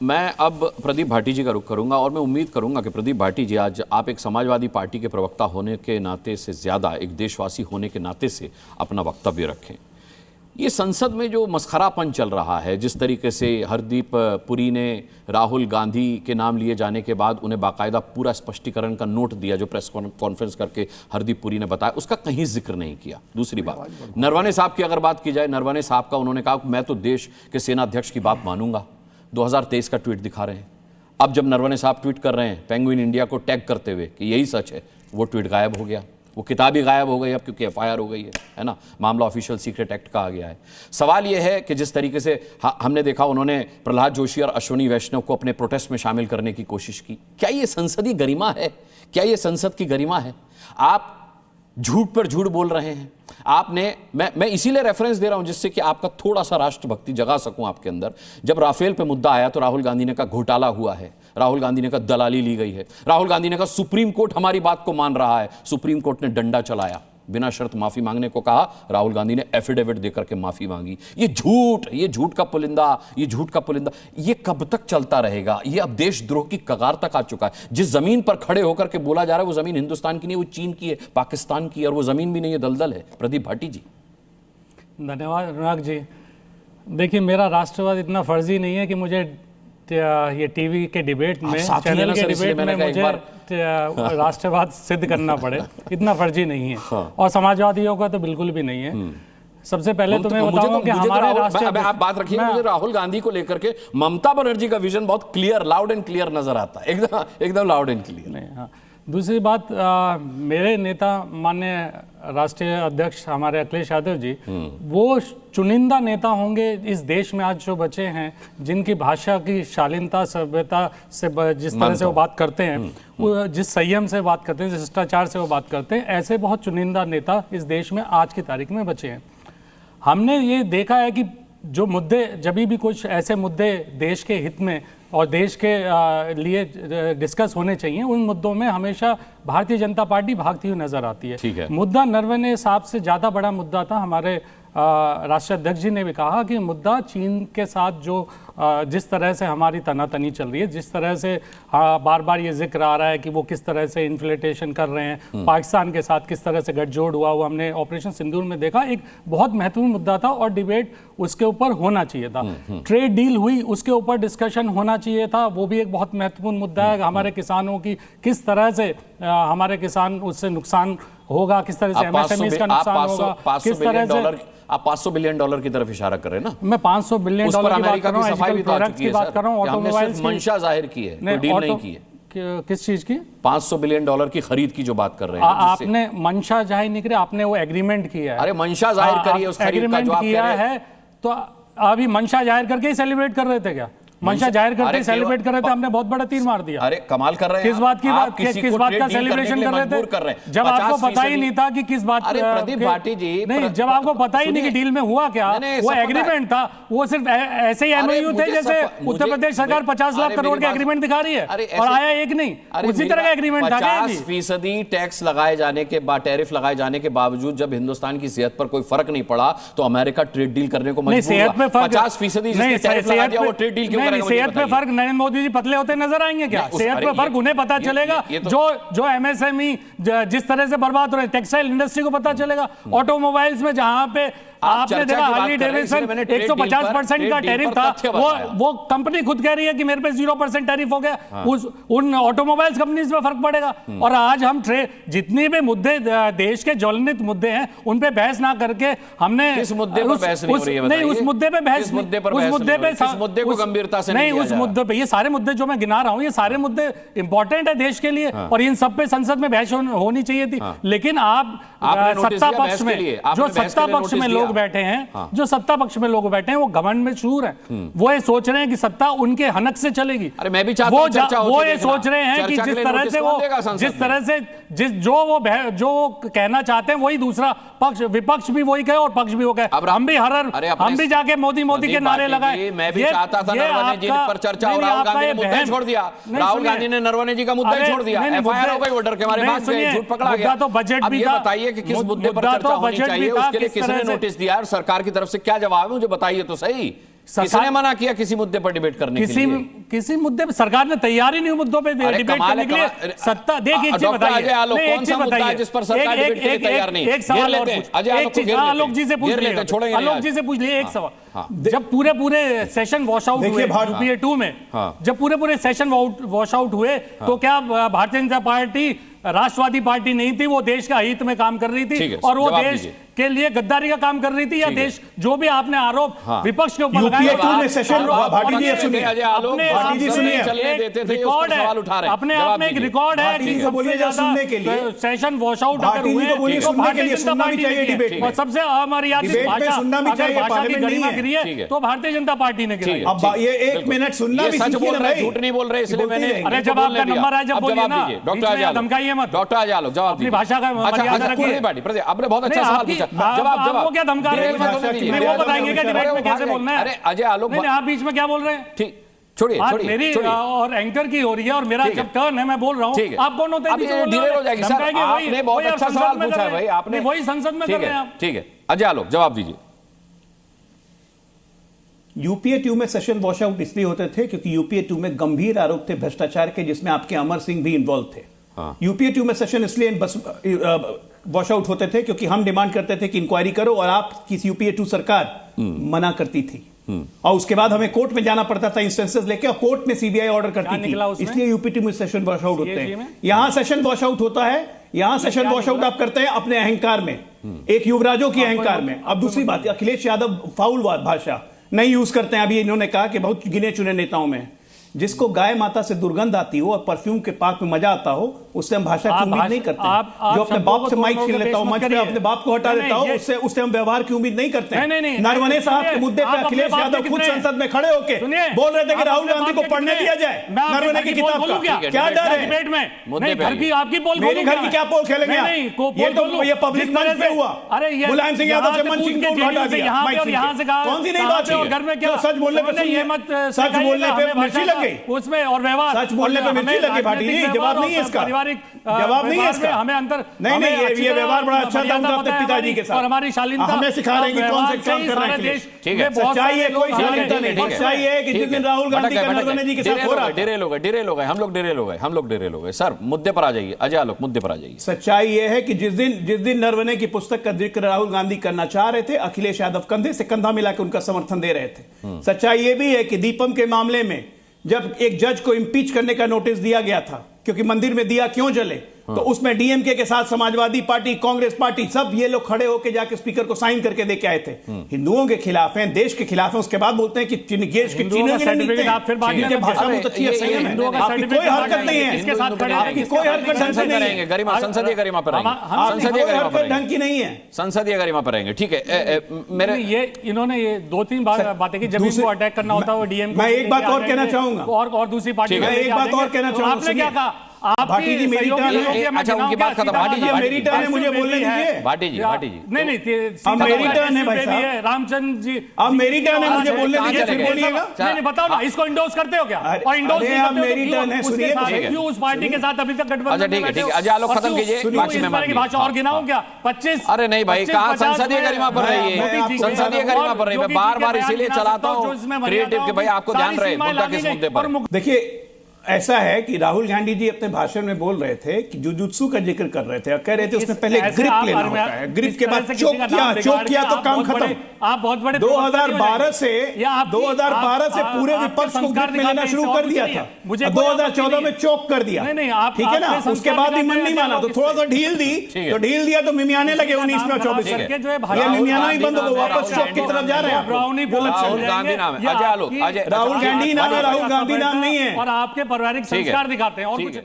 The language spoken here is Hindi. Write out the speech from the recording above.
मैं अब प्रदीप भाटी जी का रुख करूंगा और मैं उम्मीद करूंगा कि प्रदीप भाटी जी, आज आप एक समाजवादी पार्टी के प्रवक्ता होने के नाते से ज़्यादा एक देशवासी होने के नाते से अपना वक्तव्य रखें। ये संसद में जो मसखरापन चल रहा है, जिस तरीके से हरदीप पुरी ने राहुल गांधी के नाम लिए जाने के बाद उन्हें बाकायदा पूरा स्पष्टीकरण का नोट दिया, जो प्रेस कॉन्फ्रेंस करके हरदीप पुरी ने बताया, उसका कहीं जिक्र नहीं किया। दूसरी बात, नरवणे साहब की अगर बात की जाए, नरवणे साहब का उन्होंने कहा मैं तो देश के सेनाध्यक्ष की बात मानूंगा। 2023 का ट्वीट दिखा रहे हैं। अब जब नरवणे साहब ट्वीट कर रहे हैं पेंगुइन इंडिया को टैग करते हुए कि यही सच है, वो ट्वीट गायब हो गया, वो किताब ही गायब हो गई अब, क्योंकि एफआईआर हो गई है ना, मामला ऑफिशियल सीक्रेट एक्ट का आ गया है। सवाल ये है कि जिस तरीके से हमने देखा उन्होंने प्रहलाद जोशी और अश्विनी वैष्णव को अपने प्रोटेस्ट में शामिल करने की कोशिश की। क्या ये संसदीय गरिमा है? क्या ये संसद की गरिमा है? आप झूठ पर झूठ बोल रहे हैं। आपने मैं इसीलिए रेफरेंस दे रहा हूं जिससे कि आपका थोड़ा सा राष्ट्रभक्ति जगा सकूं आपके अंदर। जब राफेल पे मुद्दा आया तो राहुल गांधी ने कहा घोटाला हुआ है, राहुल गांधी ने कहा दलाली ली गई है, राहुल गांधी ने कहा सुप्रीम कोर्ट हमारी बात को मान रहा है। सुप्रीम कोर्ट ने डंडा चलाया, बिना शर्त माफी मांगने को कहा, राहुल गांधी ने एफिडेविट देकर के माफी मांगी। ये झूठ, ये झूठ का पुलिंदा, ये झूठ का पुलिंदा, ये कब तक चलता रहेगा? ये अब देशद्रोह की कगार तक आ चुका है। जिस जमीन पर खड़े होकर के बोला जा रहा है वो जमीन हिंदुस्तान की नहीं, वो चीन की है, पाकिस्तान की है, और वो जमीन भी नहीं है, दलदल है। प्रदीप भाटी जी। धन्यवाद अनुराग जी। देखिए, मेरा राष्ट्रवाद इतना फर्जी नहीं है कि मुझे ये टीवी के डिबेट में, चैनल के डिबेट में मुझे राष्ट्रवाद सिद्ध करना पड़े, इतना फर्जी नहीं है। हाँ। और समाजवादियों का तो बिल्कुल भी नहीं है। सबसे पहले तो मैं बताऊंगा कि हमारे राष्ट्र, आप बात रखिए, मुझे राहुल गांधी को लेकर के ममता बनर्जी का विजन बहुत क्लियर, लाउड एंड क्लियर नजर आता है, एकदम लाउड एंड क्लियर। हाँ। दूसरी बात, मेरे नेता माननीय राष्ट्रीय अध्यक्ष हमारे अखिलेश यादव जी, वो चुनिंदा नेता होंगे इस देश में आज जो बचे हैं, जिनकी भाषा की शालीनता, सभ्यता से जिस तरह से वो बात करते हैं, वो जिस संयम से बात करते हैं, जिस शिष्टाचार से वो बात करते हैं, ऐसे बहुत चुनिंदा नेता इस देश में आज की तारीख में बचे हैं। हमने ये देखा है कि जो मुद्दे, जब भी कुछ ऐसे मुद्दे देश के हित में और देश के लिए डिस्कस होने चाहिए, उन मुद्दों में हमेशा भारतीय जनता पार्टी भागती हुई नजर आती है। मुद्दा नरवणे साहब से ज़्यादा बड़ा मुद्दा था। हमारे राष्ट्रीय अध्यक्ष जी ने भी कहा कि मुद्दा चीन के साथ जो जिस तरह से हमारी तनातनी चल रही है, जिस तरह से बार बार ये जिक्र आ रहा है कि वो किस तरह से इन्फ्लेटेशन कर रहे हैं, पाकिस्तान के साथ किस तरह से गठजोड़ हुआ, वो हमने ऑपरेशन सिंदूर में देखा। एक बहुत महत्वपूर्ण मुद्दा था और डिबेट उसके ऊपर होना चाहिए था। ट्रेड डील हुई, उसके ऊपर डिस्कशन होना चाहिए था, वो भी एक बहुत महत्वपूर्ण मुद्दा है। हमारे किसानों की किस तरह से हमारे किसान उससे नुकसान होगा, किस तरह से एमएसएमई का नुकसान होगा, किस तरह से। आप $500 बिलियन की तरफ इशारा कर रहे हैं ना? मैं $500 बिलियन की बात कर रहा हूं, प्रोडक्ट्स की बात कर रहा हूं, ऑटोमोबाइल्स की मंशा जाहिर की है, कोई डील नहीं की है। किस चीज की? $500 बिलियन की खरीद की जो बात कर रहे हैं। आपने मंशा जाहिर नहीं किया, आपने वो एग्रीमेंट किया है। अरे मंशा जाहिर करिए, उस एग्रीमेंट किया है तो अभी मंशा जाहिर करके ही सेलिब्रेट कर रहे थे क्या? मंशा जाहिर करके सेलिब्रेट कर रहे थे, हमने बहुत बड़ा तीर मार दिया। अरे कमाल कर रहे हैं। किस बात का सेलिब्रेशन कर रहे थे जब आपको पता ही नहीं था कि किस बात। अरे प्रदीप भाटी जी, नहीं, जब आपको पता ही नहीं कि डील में हुआ क्या, वो एग्रीमेंट था, वो सिर्फ ऐसे ही एमओयू थे जैसे उत्तर प्रदेश सरकार 50 लाख करोड़ का एग्रीमेंट दिखा रही है और आया एक नहीं, उसी तरह का एग्रीमेंट था। 50% टैक्स लगाए जाने के बाद, टैरिफ लगाए जाने के बावजूद जब हिंदुस्तान की सेहत पर कोई फर्क नहीं पड़ा तो अमेरिका ट्रेड डील करने को मजबूर हुआ। 50% टैरिफ लगा दिया, वो ट्रेड डील क्यों करेगा? सेहत में फर्क, नरेंद्र मोदी जी पतले होते नजर आएंगे क्या? सेहत पे फर्क उन्हें पता चलेगा जो एमएसएमई जिस तरह से बर्बाद हो रहे, टेक्सटाइल इंडस्ट्री को पता चलेगा। ऑटोमोबाइल्स में जहां पे आपने देखा हार्ली डेविडसन 150% का टैरिफ था, वो कंपनी खुद कह रही है कि मेरे पे 0% टैरिफ हो गया। उन ऑटोमोबाइल्स कंपनीज पे फर्क पड़ेगा। और आज हम जितने भी मुद्दे देश के ज्वलंत मुद्दे हैं उन पे बहस ना करके हमने इस मुद्दे पर बहस नहीं हो रही है। नहीं, उस मुद्दे पे बहस, उस मुद्दे को गंभीरता से नहीं, उस मुद्दे पे, ये सारे मुद्दे जो मैं गिना रहा हूं, ये सारे मुद्दे इंपॉर्टेंट है देश के लिए और इन सब पे संसद में बहस होनी चाहिए थी। लेकिन आप सत्ता पक्ष में, जो सत्ता पक्ष में लोग बैठे हैं, जो सत्ता पक्ष में लोग बैठे हैं, वो घमंड में चूर हैं। वो ये सोच रहे हैं कि सत्ता उनके हनक से चलेगी। अरे मैं भी चाहता हूं चर्चा हो, वो ये सोच रहे हैं कि जिस तरह से जो वो कहना चाहते हैं वही दूसरा पक्ष, विपक्ष भी वही कहे और पक्ष भी वो कहे। हम भी जाके मोदी के नारे लगाए। मैं भी चाहता था नरवणे जी पर चर्चा हो, राहुल गांधी ने मुद्दा छोड़ दिया, राहुल गांधी ने नरवणे जी का मुद्दा छोड़ दिया, एफआईआर हो गई, वो डर के मारे भाग गए, झूठ पकड़ा गया। तो बजट भी था, बताइए कि किस मुद्दे पर चर्चा होनी चाहिए, उसके लिए किसने नोटिस दिया और सरकार की तरफ से क्या जवाब है, मुझे बताइए तो सही। किसने मना किया किसी मुद्दे पर डिबेट करने के लिए? किसी मुद्दे पे सरकार ने तैयारी नहीं मुद्दों पे डिबेट करने के लिए। सत्ता देखिए, एक चीज बताइए, कौन सा मुद्दा है जिस पर सरकार डिबेट के लिए तैयार नहीं? एक सवाल और आलोक जी से पूछ लीजिए, आलोक जी से पूछ लीजिए एक सवाल। जब पूरे सेशन वॉश आउट हुए यूपीए 2 में, जब पूरे सेशन वॉश आउट हुए, तो क्या भारतीय जनता पार्टी राष्ट्रवादी पार्टी नहीं थी? वो देश का हित में काम कर रही थी और वो देश के लिए गद्दारी का काम कर रही थी, या देश जो भी आपने आरोप विपक्ष के ऊपर लगाया, अपने आप में एक रिकॉर्ड है कि सेशन वॉश आउट अगर हुए तो भारतीय जनता पार्टी, सबसे अमर्यादित भाषा की गरिमा गिरी है तो भारतीय जनता पार्टी ने गिराई। अब ये 1 मिनट सुनना भी सच बोल रहे हैं, झूठ नहीं बोल रहे, इसलिए मैंने। अरे जब आपका नंबर है जब बोलिए ना, धमकाइए मत। डॉक्टर आलोक जवाब अपनी भाषा का मर्यादा रखिए। आपने बहुत अच्छा सवाल पूछा, जवाब वो क्या धमका रहे हैं? वो बताएंगे क्या डिबेट में कैसे बोलना है? अरे अजय आलोक, नहीं आप बीच में क्या बोल रहे हैं? ठीक, छोड़िए मेरी और एंकर की हो रही है और मेरा जब टर्न है मैं बोल रहा हूँ, आप कौन होते हैं? डिले हो जाएगी सर, आपने बहुत अच्छा सवाल पूछा है भाई, आपने वही संसद में कर रहे हैं आप। ठीक है अजय आलोक जवाब दीजिए। यूपीए 2 में सेशन वॉश आउट इसलिए होते थे क्योंकि यूपीए 2 में गंभीर आरोप थे भ्रष्टाचार के, जिसमें आपके अमर सिंह भी इन्वॉल्व थे। यूपीए 2 में सेशन इसलिए वॉश आउट होते थे क्योंकि हम डिमांड करते थे कि इंक्वायरी करो और आपकी यूपीए 2 सरकार मना करती थी, और उसके बाद हमें कोर्ट में जाना पड़ता था इंस्टेंसेस लेके, और कोर्ट में सीबीआई ऑर्डर करती थी। इसलिए यूपी 2 में सेशन वॉश आउट होते हैं। यहां सेशन वॉश आउट होता है, यहां सेशन वॉश आउट आप करते हैं अपने अहंकार में, एक युवराजों की अहंकार में। अब दूसरी बात, अखिलेश यादव फाउल भाषा नहीं यूज करते हैं। अभी इन्होंने कहा कि बहुत गिने चुने नेताओं में जिसको गाय माता से दुर्गंध आती हो और परफ्यूम के पाक में मजा आता हो, उससे हम भाषा की उम्मीद नहीं करते। जो अपने बाप से माइक छीन लेता हो, मंच पे अपने बाप को हटा देता हो, उससे हम व्यवहार की उम्मीद नहीं करते हैं। नरवणे साहब के मुद्दे पे अखिलेश यादव खुद संसद में खड़े होके बोल रहे थे कि राहुल गांधी को पढ़ने दिया जाए नरवणे की किताब का। क्या डर है? मेरी घर की क्या पोल खेलेंगे? ये तो ये पब्लिक मंच पे हुआ, मुलायम सिंह यादव से मंच को हटा दिया। कौन सी नई बात है? सच बोलने पे मिर्ची लग गई उसमें, और व्यवहार सच बोलने पे मिर्ची लगी भाटी नहीं। जवाब नहीं है इसका, पारिवारिक जवाब नहीं है इसका। हमें अंतर नहीं ये व्यवहार बड़ा अच्छा था उनका अपने पिताजी के साथ, और हमारी शालीनता हमें सिखा रहे हैं कि कौन से काम करना है। ठीक है, सच्चाई है, कोई शालीनता नहीं। सच्चाई है कि जिस दिन राहुल गांधी का नरवणे जी के साथ हो रहा है, डेरे लोग हम लोग डेरे लोग सर मुद्दे पर आ जाइए अजय आलोक, मुद्दे पर आ जाइए। सच्चाई ये है कि जिस दिन नरवणे की पुस्तक का जिक्र राहुल गांधी करना चाह रहे थे, अखिलेश यादव कंधे से कंधा मिलाकर उनका समर्थन दे रहे थे। सच्चाई ये भी है कि दीपम के मामले में जब एक जज को इंपीच करने का नोटिस दिया गया था, क्योंकि मंदिर में दिया क्यों जले, तो उसमें डीएमके के साथ समाजवादी पार्टी, कांग्रेस पार्टी, सब ये लोग खड़े होकर जाके स्पीकर को साइन करके दे के आए थे। हिंदुओं के खिलाफ हैं, देश के खिलाफ हैं। उसके बाद बोलते हैं कि देश के भाषा बहुत अच्छी है, सही है, आपकी कोई हरकत नहीं है, आपकी कोई हरकत संसदीय गरिमा पर ढंग की नहीं है, संसदीय गरिमा पर रहेंगे। ठीक है, मेरे ये इन्होंने ये 2-3 बातें की, जब इनको अटैक करना होता है डीएम। मैं एक बात और कहना चाहूंगा, और दूसरी पार्टी मैं एक बात और कहना चाहूंगा। आपने क्या कहा? भाटी जी मेरी टर्न है। अच्छा उनकी बात खत्म। भाटी जी मेरी टर्न है, मुझे बोलने दीजिए। भाटी जी नहीं अब मेरी टर्न है भाई साहब, रामचंद्र जी अब मेरी टर्न है, मुझे बोलने दीजिए, फिर बोलिएगा। नहीं बताओ ना, इसको इंडोर्स करते हो क्या? और इंडोर्स मेरी टर्न है, सुनिए। क्यों उस पार्टी के साथ अभी तक गठबंधन? ठीक है अजय आलोक खत्म कीजिए, बाकी मैं मान भाषा और गिनाऊं क्या? 25। अरे नहीं भाई, कहा संसदीय गरिमा पर रही है, संसदीय गरिमा पर रही है। मैं बार इसीलिए चलाता हूँ क्रिएटिव कि भाई आपको ध्यान रहे मुद्दा किस मुद्दे पर। देखिए ऐसा है कि राहुल गांधी जी अपने भाषण में बोल रहे थे कि जुजुत्सु का जिक्र कर रहे थे और कह रहे थे उसमें पहले ग्रिप लेना होता है, ग्रिप के बाद चोक किया तो काम खत्म। आप बहुत बड़े 2012 से पूरे विपक्ष को ग्रिप में लेना शुरू कर दिया था, 2014 में चोक कर दिया, ठीक है ना। उसके बाद भी मन नहीं माना तो थोड़ा सा ढील दी, तो ढील दिया तो मिमियाने लगे 19 में 24 में, ये मिमियाना ही बंद हो, वापस चोक की तरफ जा रहे हैं। राहुल गांधी नाम है, अजय आलोक, राहुल गांधी नाम है, राहुल गांधी नाम नहीं है। और आपके पारिवारिक संस्कार दिखाते हैं और कुछ